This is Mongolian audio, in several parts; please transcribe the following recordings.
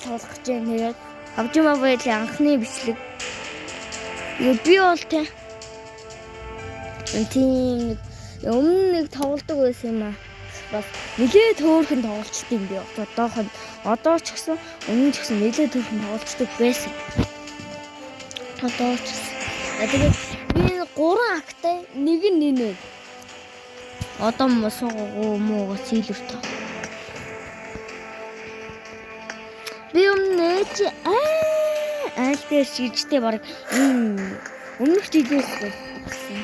тоглох гэж байна. Тэгээд PUBG Mobile анхны бичлэг. Би бол тийм өмнө нэг тоглодог байсан юм аа. Бас нэлээд төөрхөн тоглолцдог юм би. Одоо ч гэсэн өмнө ч гэсэн нэлээд төөрхөн тоглолцдог байсан. Одоо ч тэгээд би 3 актай нэг нь нэнэ. Одоо муу сэлвэр тоо. Би өмнө аль дээр шижтэй баг өмнөх жилээс болсон.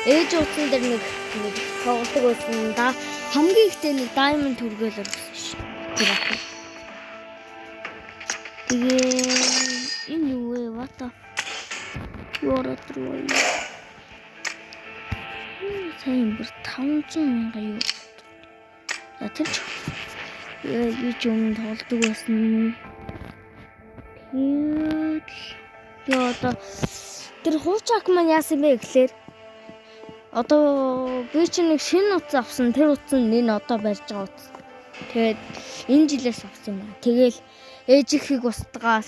Ээж утсан дээр нэг тоглодог байсан да. Хамгийн ихтэй нэг diamond түргээл орсон ш. Тэр ах. Тэгээ энэ юу вэ? Вата. Ёроо трой. Сайн бүр 500,000 юу. За тэр ч би ч өмнө тоглодог байсан. Одоо тэр хуучаак маань яасан бэ гэхлээр одоо би ч нэг шинэ утас авсан. Тэр утас нь энэ одоо барьж байгаа утас. Тэгээд энэ жилээс авсан байна. Тэгэл ээж ихийг устгаал.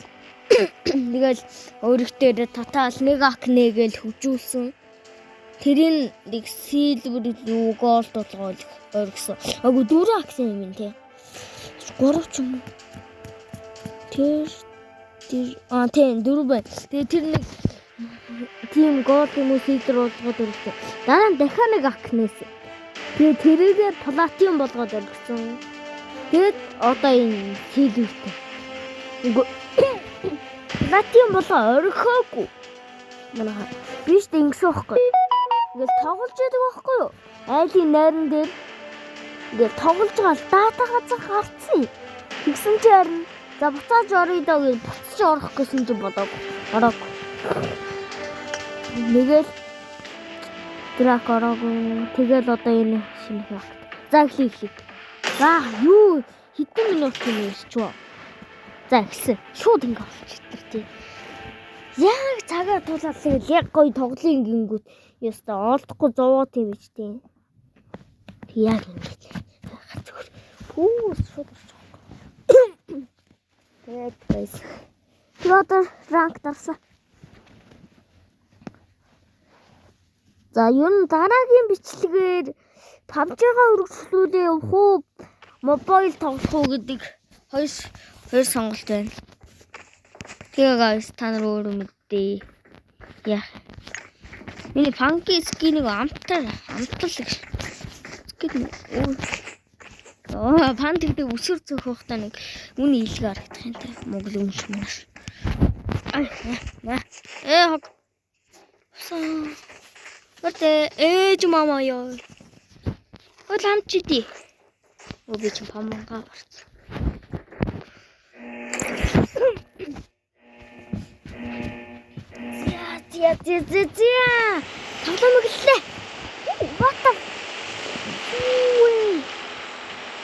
Тэгэл өөрөختөө татаал нэг ак нэгээл хөвжүүлсэн. Тэрийн нэг силвер юу голд болгоол оргисон. Агуу 4 аксан юм тий. 3 ч юм уу. Тэр тийм 4 байна. Тэгээ тэр нэг тийм голд юм уу силвер болгоод оргисон. Дараа нь дахиад нэг ак нээсэн. Тэгээ тэрийгээ платин болгоод оргисон. Тэгээд одоо энэ силвертэй. Платин болоо орхиогүй. Манайха биш дээ ингэсэн байхгүй. Ингээл тоглож байдаг байхгүй юу? Айлын найран дээр ингээл тоглож байгаа л дата газар гарцсан. Тэгсэн чи харин за буцааж орё даа гэж буцаж орох гэсэн чи бодоогүй. Ороогүй. Нэгэл трак ороогүй. Тэгэл одоо энэ шинэ факт. За эхлэе. За юу хэдэн минут юм ирчихв. За эхэлсэн. Шууд ингээ болчихтер тий. Яг цагаа тулаад яг гоё тоглоом гингүүт ёстой олдохгүй зовоо тийм биз тий. Яг ингэж. Шууд орчих. Тэгээд байс. Тэр ранк дарсан. За юу н дараагийн бичлэгээр PUBG-гаа үргэлжлүүлээ явах уу? Мобайл тоглох уу гэдэг хоёр сонголт байна. Тэгээ guys та нар өөрөө мэдээ. Яа. Миний funky skin-ийг амтал skin. Пан тэгдэг өсөр цөхөх та нэг үний илгээ харагдах юм те. Монгол юм шиг маш. Хог. Өтэ ээж мама ёо. Ол хамчиди. Би ч памангаа барц. Зя. Тоглоом гэлээ. What the?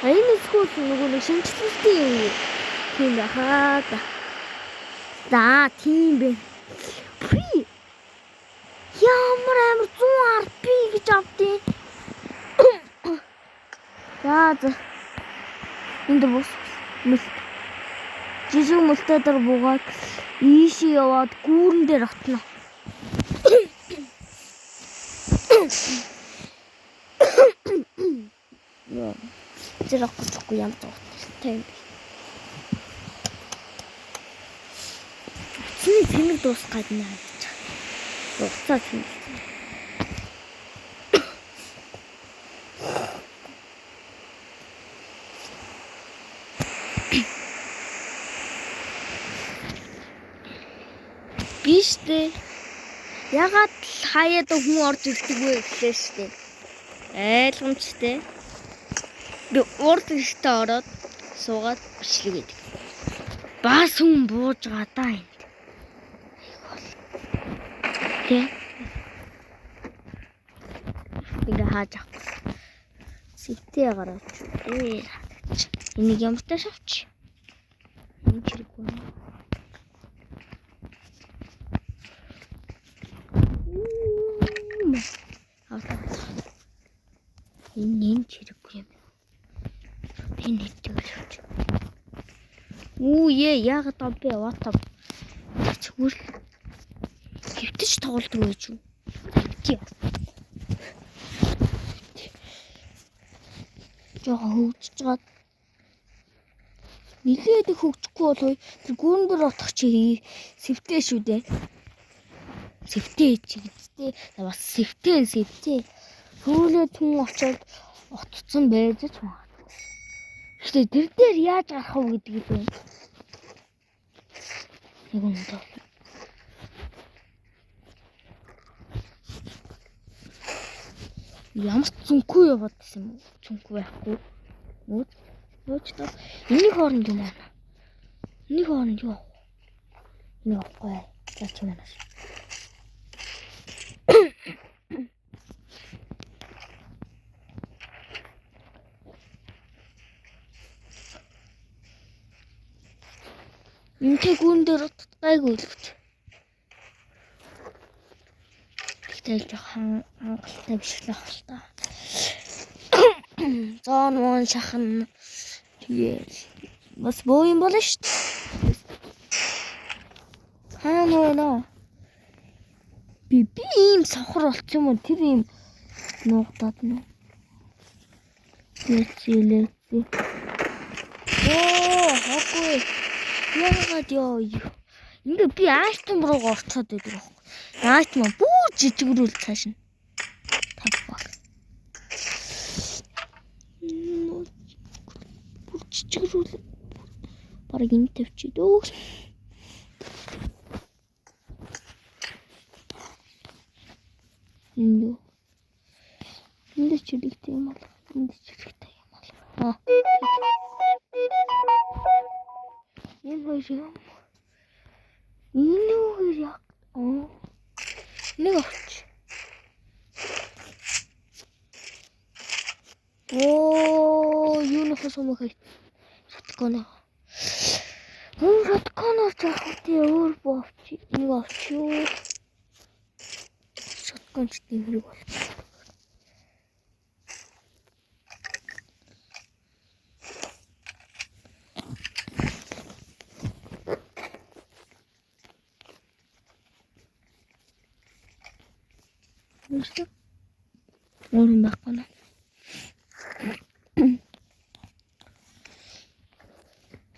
Энэ скул нөгөө нэг шинжилгээтэй юм. Тийм байхаа. За, тийм бэ. Ямар 100 RP гэж авдیں۔ За. Энд бос. Жижиг мөлтөд дээр буугаад ийшээ яваад гүүрэн дээр отно. Яа. Зэрэггүй юм тоо. Тэнэг дуусгаад наа. Уцаа тэнэг. Биштэй. Ягаад хаяад хүн орж ирдэг вэ гэхлээр штэ. Ойлгомжтой. Би урд ихтэй ороод суугаад бичлэг гэдэг. Бас хүн бууж байгаа даа энд. Тэ. Ингээ хааж авах. Сэтээ гараач. Энийг ямар тааш авч. Энэ чирэггүй. Энэ чирэггүй юм. Би нэг төгөлж. Үу яа яагаад би ватав. Зүгээр хэвтэж тоглодог байж юу? Жоо хөвчж гад. Нилээд их хөвчихгүй болов. Тэр гүүрэн дээр отох чи сэвтэй шүү дээ. Сэвтэй чи гэдтэй. Бас сэвтэй. Хөөлөө түн очоод отцсон байж ч магадгүй. Гэтэ тэр дээр яаж гарах вэ гэдгийг юм. Нэг үнэндээ. Ямар зүнхүү яваад гэсэн юм. Зүнхүү байхгүй. Нууч та. Энийг хооронд юм аа. Энийг хооронд юу? Энийг авахгүй. Заач юм аа. Үнтэй гүн дээр утгайгүй л гэж. Тэгэл жоохон хангалттай биш л ах л та. Зон мон шахан. Тэгээд бас боо юм болно шүү дээ. Хаана би ийм сохор болчих юм уу? Тэр ийм нуугдаад нөө. Лэцээ. Хаггүй. Яагаад ёо. Ингээ би айтем руу орцоод байдаг байхгүй. Айтем бүр жижигрүүл цааш нь. Тавбаг. Бүр жижигрүүл. Бараг энэ тавьчих дөө. Энд чирэгтэй юм бол. Энэ хоёр юм. Энэ яг нэг авч. Юуны хосом хай. Шаткана. Шаткана цахтай өөр бовч. Нэг авч юу. Шатканч тийм хэрэг бол. Işte. Oğlum bak bana.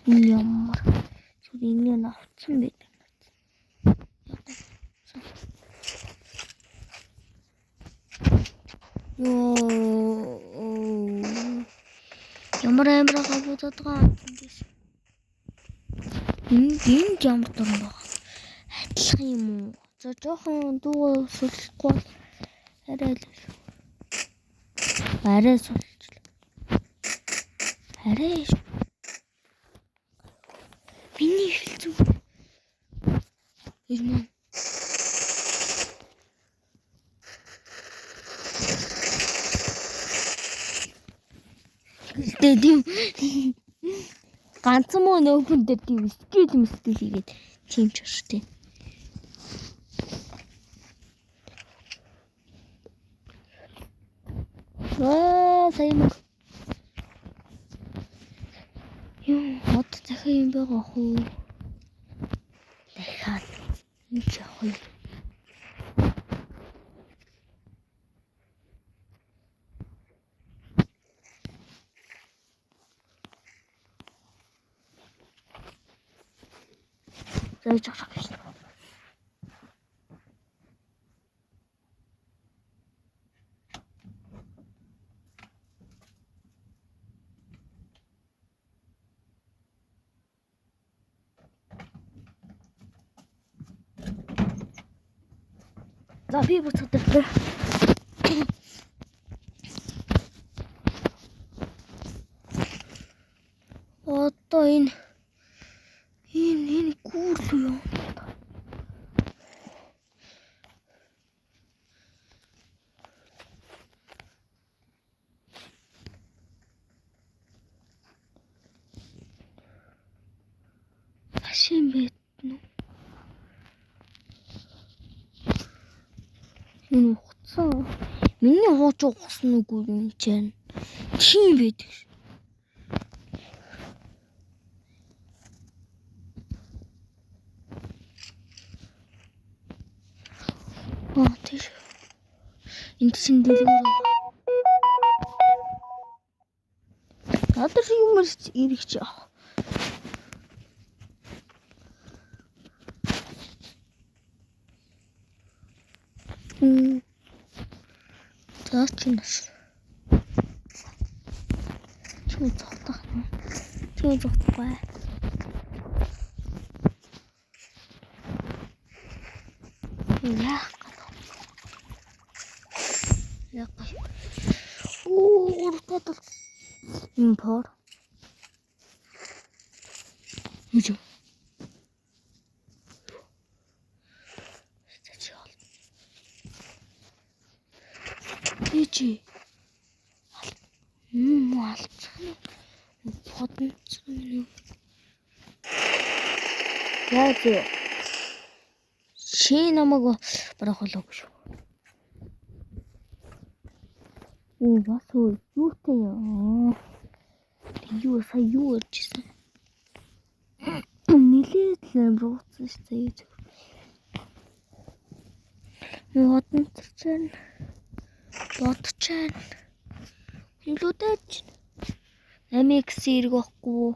Yağmur. Şuraya ne yaptın be? Ямар амир гавуудаад байгаа юм дээс. Энэ ямар дуран баг. Адилхан юм уу? За жоохон дуу сулхгүй. Арай сулж. Арай. Миний хэлцүү. Ирмэн. Тэдэм. Ганцхан муу нөөхөн дээр тийм скил хийгээд чимч шүү дээ. Сайн. Юу хот захин юм байгаа хөө. Дахиад энэ хоёр. Зайж авах гэж. За би буцаад. Одоо энэ гүрлүү юм. Ашин бэтнэ. Энэ хуцсан. Миний хууч ухсан үгүй юм чинь. Тийм байдаг. Энд чинь дэлгүүр. Надад юмэр ирэх чи. Таач Чүү зогтох юм. Чүү зогтохгүй. Яах вэ? Уртад импор. Үгүй. Ичи. Алцсан. Подцсан юм. Яа чи. Чи намайг барах болоогүй шүү. Бас юутай яа. Юу сая юу ярьжсэн. Нилээд л бууцсан шүү. Бодчихсан. Илүүдэч. Амикс ирэх байхгүй.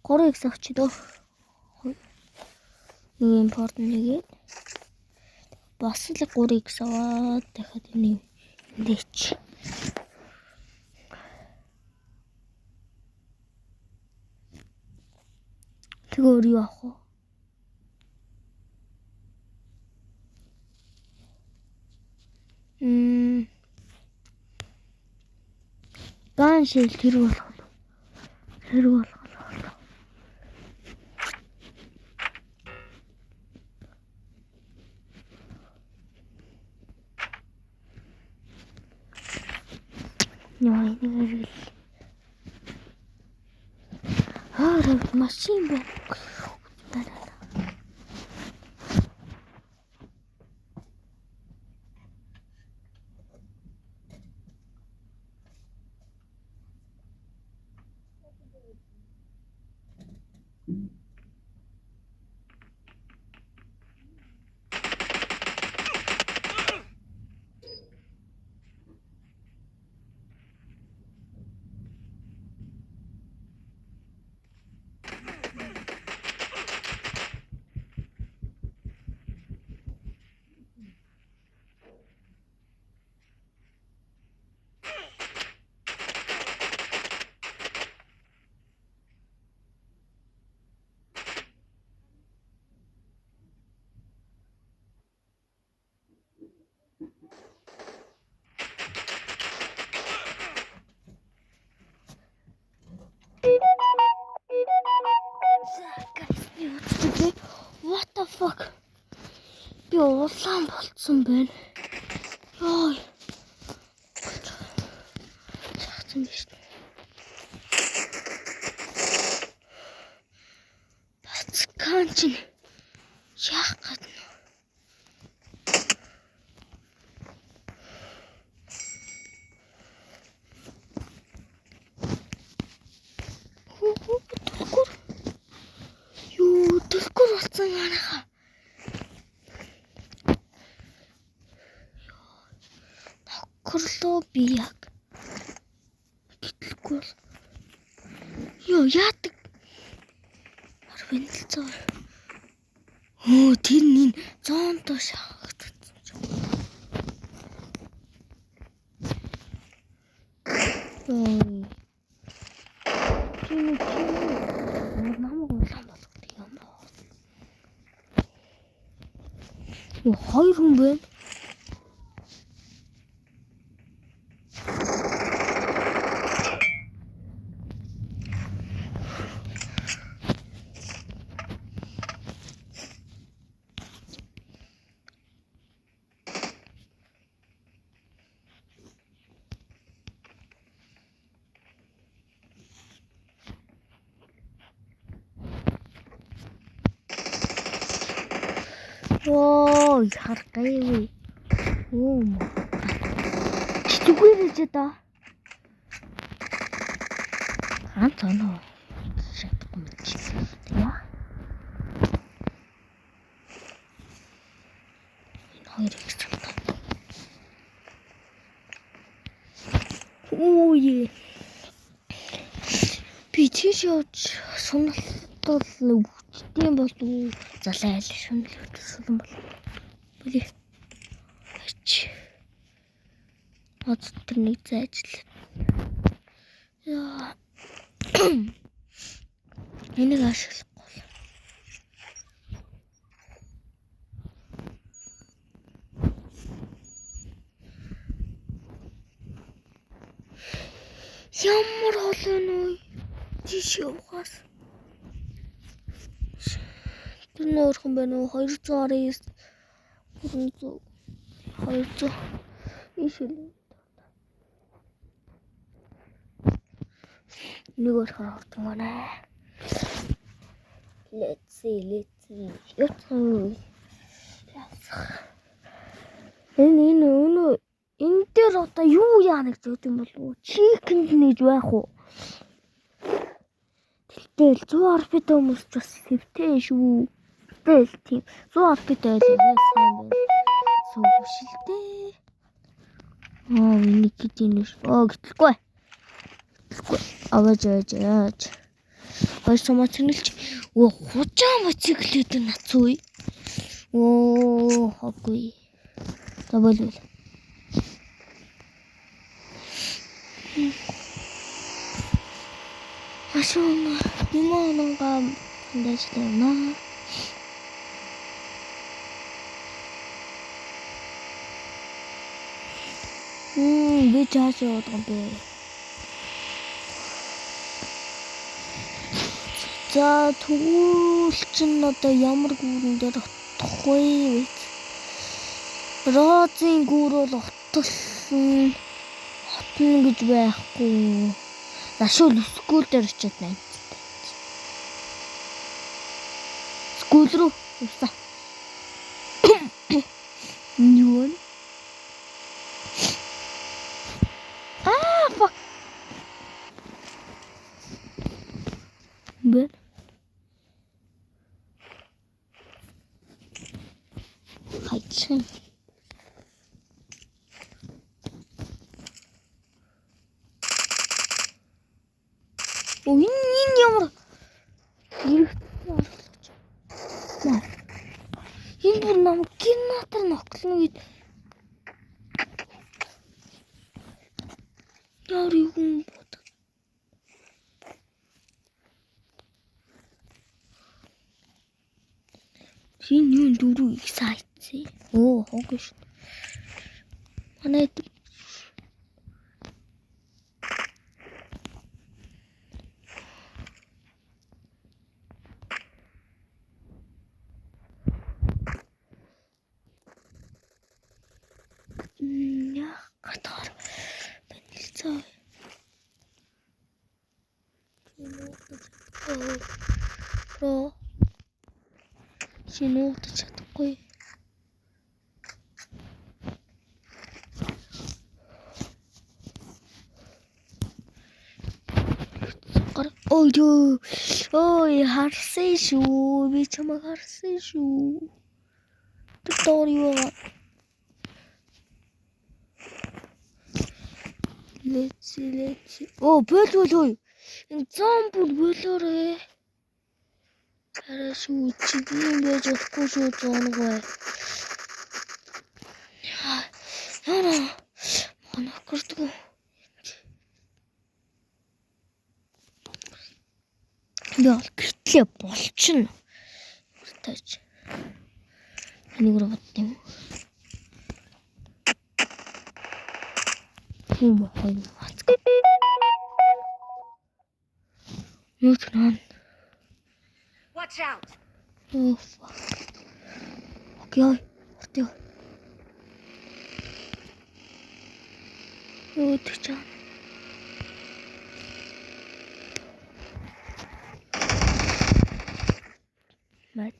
3x авч дөө. Нэг импорт нэгээд. Бас л 3x аваад дахиад энийг лээч. Тэгвэл юу авах вэ? Ган шил тэр болох. Яа, нэг машин байна. What the fuck? Би улаан болцсон байна. Йой. Цаасан биш. Бацкан чинь яах гээд нөө. Дэлгүр болсон яанаха. Тохирлоо би яг. Гэтлгүй. Йоо яадаг. Арвэнэлцээр. Тэр нин зоонтой шахагдсан. Хоёр хүн байна. Оо, харгай. Оо. Чигээрэж та. Антоно. Шатгүй мэт. Яа. Энэ хоёр их цогтой. Би тийш явж сонирхол өвчтэй болов уу? Залайл шунал өвчсөн бол. Бүлээ. Ач. Тэр нэг зайжлаа. Яа. Энийг ашиглахгүй. Ямар олон уу? Тийш явахаас. Тэр нөөрхөн байна уу? 219 300 200 ишэл. Нэг орхоор ордог байна. Let's see. Яцгаа. Энэ дээр одоо юу яана гэж бодсон болов уу? Чикэнд нэж байх уу? Тэгэл 100 орбит хүмүүс ч бас хэвтэй шүү. Тэгэл тийм 100 орбит байлаа сайн байна. Сүгшилтэй. Миний китинэш. Гэтлгүй. Аваж. Хоёр сумаа цэнгэлч. Хужаа моциклээд нацгүй. Хоггүй. Забол. Ашуун юмонгаа дэжлэна. Би чааш яваад бэ. За тэгвэл чин одоо ямар гүүрэн дээр отох вэ? Розын гүүр бол отолсон. Хотно гэж байхгүй. Нашгүй скул дээр очиод байна. Скул руу явсан. Нүүн. Fuck. Бэр. Хайчин. Энэ ямар энэ бүр нам генератор ноклно гэж яар юм бод. Син юу дөрөв их сайцээ. Хогш. Манай Катар бэнэлцээ. Шинүүд чадахгүй. Ой харсан шүү. Би чамайг харсан шүү. Тэр юу? Let's see. Болов. Энэ зомбур болоорой. Хараа шүү. Чиглэн байж болохгүй шүү зоонгой. Яна. Монокордгоо. Яа, гэтлээ болчихно. Уртаач. Энийг робот юм. Watch out. Fuck. Okay. Тчаа. Мат.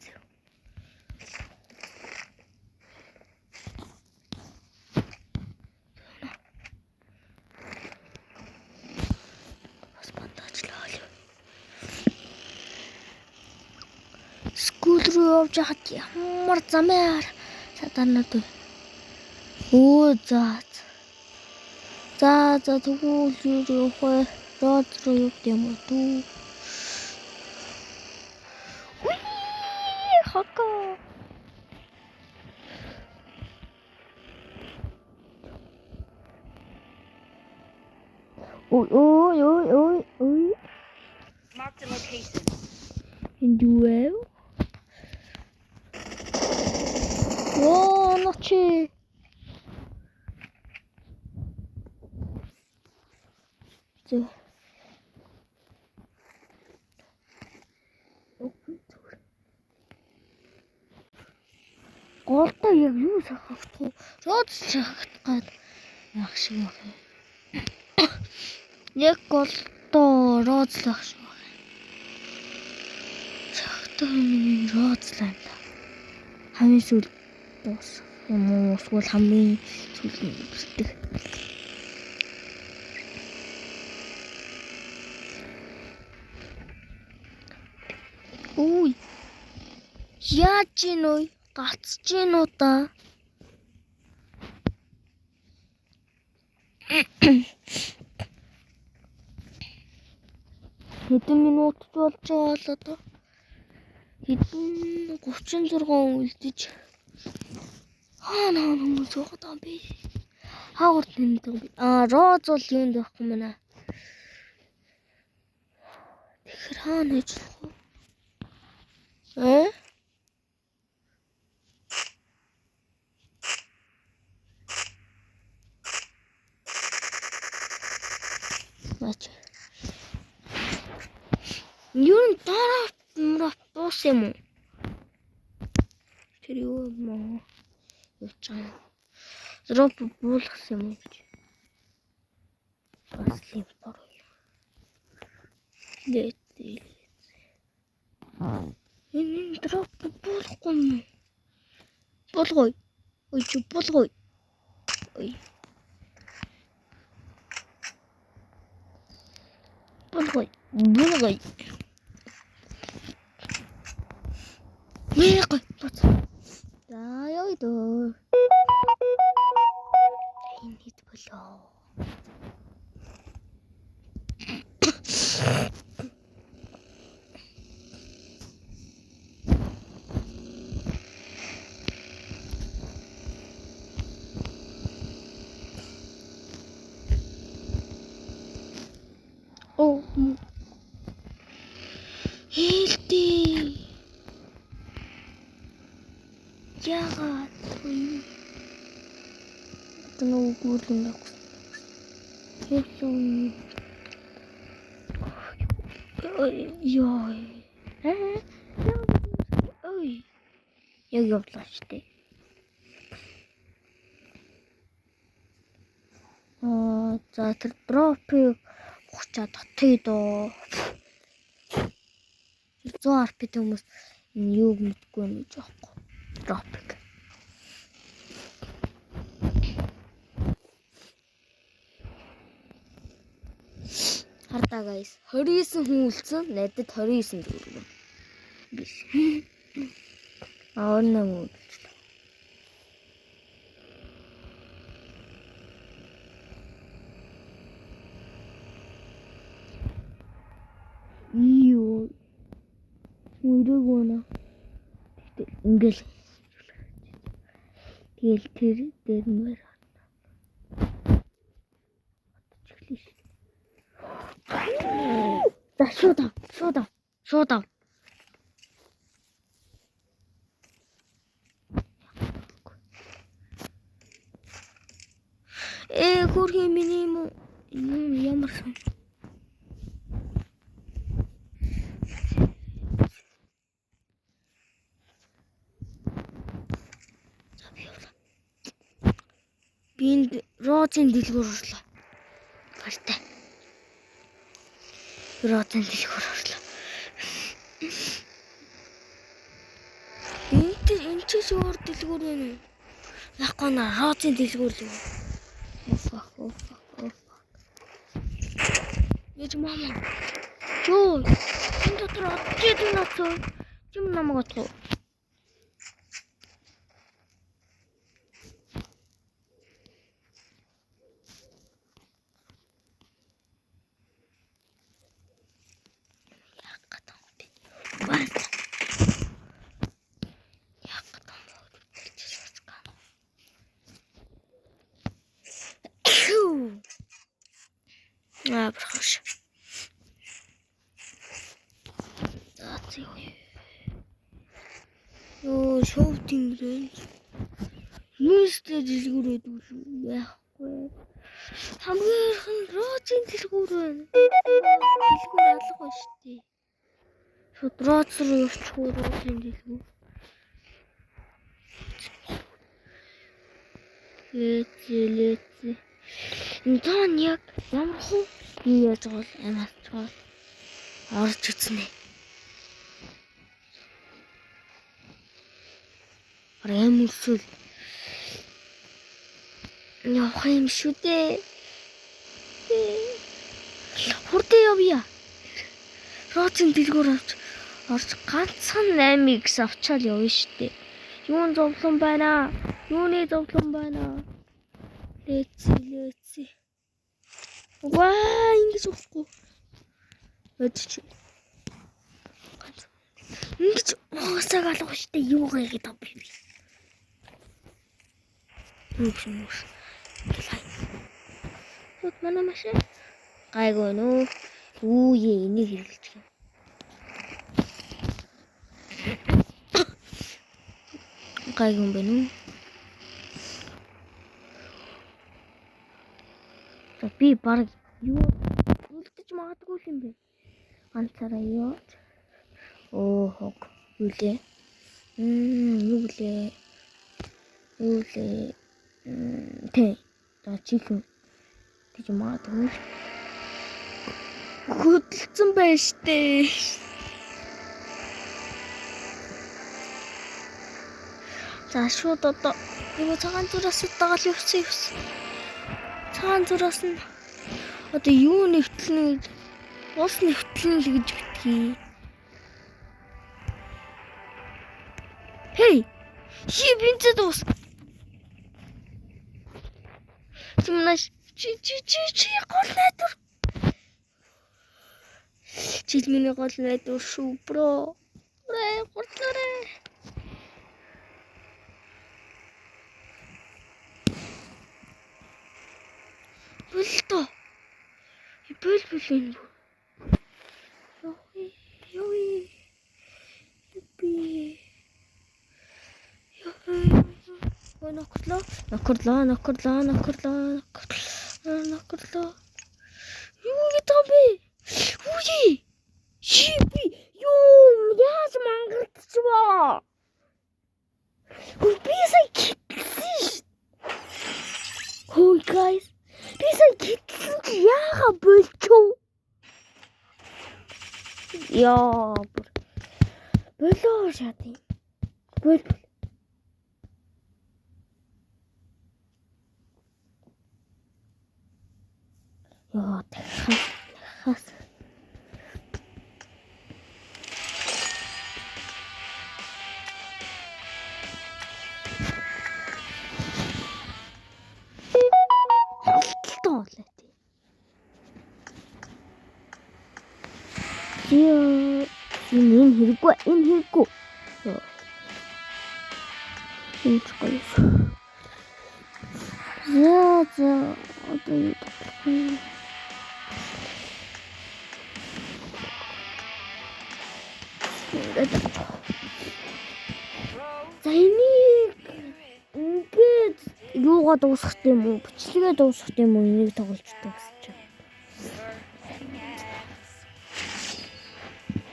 Скул руу явж хаад ямар замаар саданаад. За. За тэгвэл юу род руу явд юм уу дүү? Хака. Ой. Mark the location. Дуэл. Ночи. Зэ. Голдоо яг юу сахах вэ? Род сахах гад яг шиг байна. Яг голдоо род сахах шиг байна. Сахтаа миний род лайм та. Хамгийн сүүл дуус юм уу? Эсвэл хамгийн сүүлийн үсдэг. Үй. Яаж ийн ой? Гацж ийн уу та? Хэдэн минут болж байгаа л одоо? Хэдэн 36 үлдэж. Хаана хүмүүс байгаа юм бэ? Хаагур тэмдэг би. Роз бол юунд байхгүй мэнэ. Тэгэхээр хаана хийж вэ? Мач. Юун дараа бос юм уу? Тэр юу юм уу? Ячаа. Дроп буулгах юм уу гэж. Баслив бор. Дэтэл. Энэ дроп буулгахгүй юм. Буулгой. Ой чи буулгой. Ой. Буулгой. Мэгой. За яа дөө. Энийг болоо. Оо. Хэлти. Яагаад вэ? Тэнүү гүйлэн баг. Хэлсэн. Ой. Ой. Яг явлаа штэ. За тэр дропыг ухчаад татъя доо. 100 RP хүмүүс юу мэдгүй юм гэж аахгүй. Дропыг. Хардаа guys. 29 хүн үлдсэн. Надад 29 төгрөг. Биш. Орно. Юу. Мөрөг гоо. Ингээл. Тэгэл тэр дээр мөр. За шууд ав. Хөрхи миний юм уу? Ямар сан. Бинд розын дэлгүүр орлоо. Бартай. Розын дэлгүүр орлоо. Энд чи өөр дэлгүүр байна уу? Яахгүй наа розын дэлгүүр л юу? Яж мама. Чөө. Энэ дотор очиж нацоо. Чим намайг отгоо. Баата. Яг гатан болчихсон. Брахаш. Ёо, шоутингрээ. Юустэй дэлгүүрээд үү яахгүй. Хамгийн роцын дэлгүүр байна. Дэлгүүр алга ба штий. Шууд роц руу явчихгүй роцын дэлгүүр. Лээцээ. Энэ тон яг ямар хөө юу яаж байгаа бол амарчгаа орж үзнэ. Эмүсэл явах юм шүү дээ. Хурдан явъя. Роцын дэлгүүр орж ганцхан 8x авчаал явна шүү дээ. Юун зовлон байна? Юуны зовлон байна? Лээцээ. Ваа, ингэж болохгүй. Өдч. Ингэж уусаг алга шүү дээ. Юу гэгээд авъя би. Мөш. Тут манай машин. Гайгүй нөө. Үүе, энийг хэрэглэж юм. Гайгүй юм байна уу? Би баг юу үлдэж магадгүй юм бэ? Ганцаараа юу? Оо хог. Үлээ. Юу лээ? Тэ. За чихэн. Гэж магадгүй. Хөдөлсөн байж тээ. За шууд одоо юу цагаан зураас дагаал явсан. Цагаан зураас нь одоо юу нэвтлэн гэж ус нэвтлэн л гэж битгий. Хей! Бинцэд ус. Чимнаш чи гол найдвар. Чи миний гол найдвар шүү, бро. Гурлаарай. Болто. Бөл. Ёй. Би. Нокорлоо. Юу гэдэг бэ? Үгүй. Би юу яаж мангардчихваа? Би сая гитсэн. Хөөе guys. Би сая гитсэн чи яага болчихв? Яа. Болоо шатын. Бол. Яа, хас. Энэ хэрэггүй. Энэ чиглэл. За одоо юу гэх За энийг ингээд юугаа дуусгах юм уу? Бичлэгээ дуусгах юм уу? Энийг тоглож дуусчих.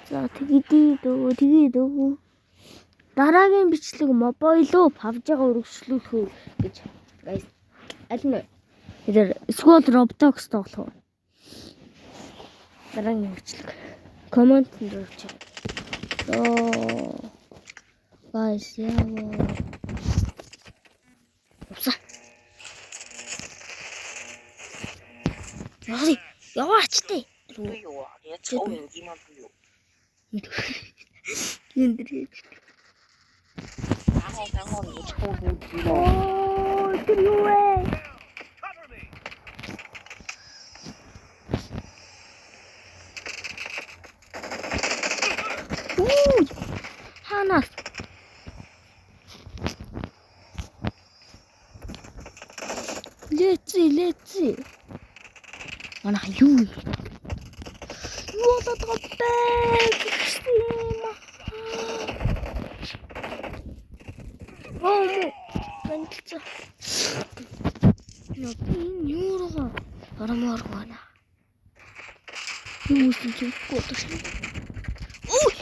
За тэгээд өө. Дараагийн бичлэг мобайло PUBG-га өргөжлүүлэх гэж guys. Аль нь вэ? Эсвэл Roblox тоглох уу? Дараагийн бичлэг. Коммент дээр өгч. Guys, яваач тий. Я цоуин Дима бью. Эндрээ. Ангон я цоуин Дима. Оо, тэр юу вэ? манаас. Лээци. Манайх юу вэ? Юу болоод байгаа бэ? Бэнтэлцээ. Энэ юу руу оромоор байна. Юу ч юм бодож шин. Ой!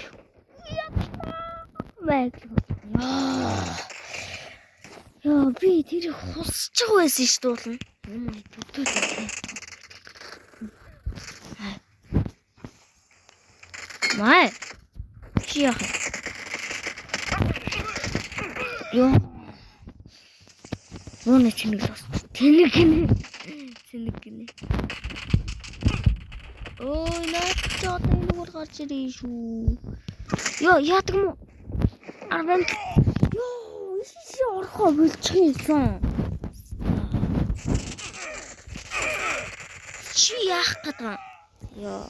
Бэг. Яа, би тэр хусч байгаа байсан шүү дээ уулна. Өдөө. Май. Яах вэ? Ёо. Мөн чиний лос. Тэнэг гинэ. Ой, наач энэ бүр гарч ирээ шүү. Ёо, яадаг юм уу? Арван. Ёо, ишээ орхоо болчихсон. Чи яах гэдэг юм? Ёо.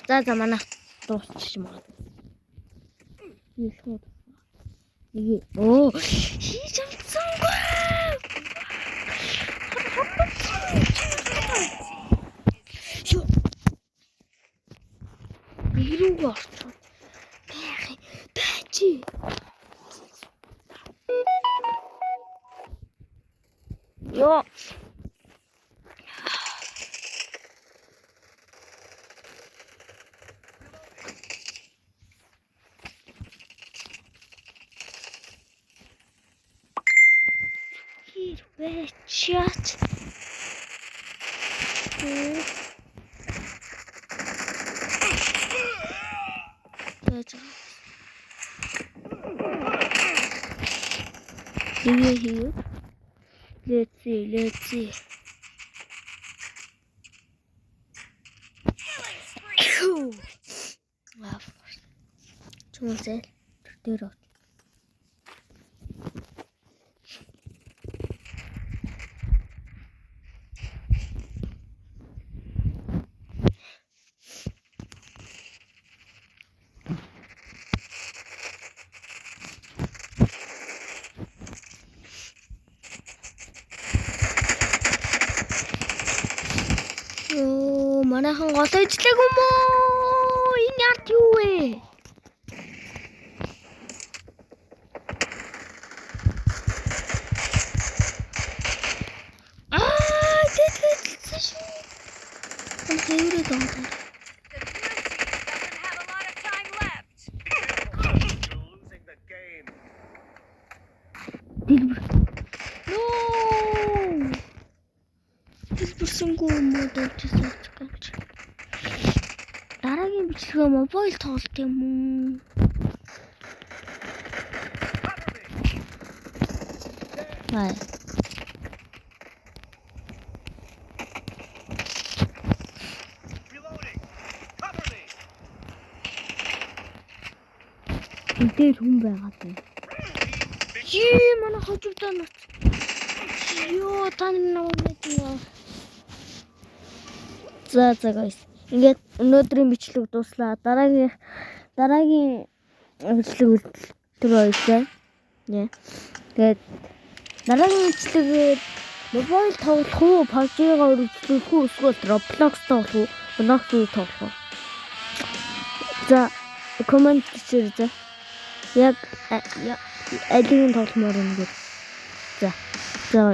За манайх дуусчих юм аа. Оо, хийж амцсангүй. Юу? Бирүүг орчих. Бачи. Ёо. Чат. Here. Let's see. Wow. Чүнсэл тэр. Манайхан гол ижлэг юм уу? Энэ яард юу вэ? Тэтгэж шүү. Энэ хэврээ донтоо. Дэлбэрсэнгүү модулчсан. Дараагийн бичлэгээ мобайл тоглолт юм уу? Бай. Дээр хүн байгаа юм. Манай хожигдоо нут. Ёо, тань нэг юм. За guys. Ингээд өнөөдрийн бичлэг дуслаа. Дараагийн бичлэг тэр хоёртай. Нэ. Тэгээд дараагийн бичлэгээр мобайл тоглох уу, PUBG-гаа үргэлжлүүлэх үү, эсвэл Roblox тоглох уу, Roblox тоглох уу? За комент хийчихээ за. Яг алийг тогломоор юм гээд. За.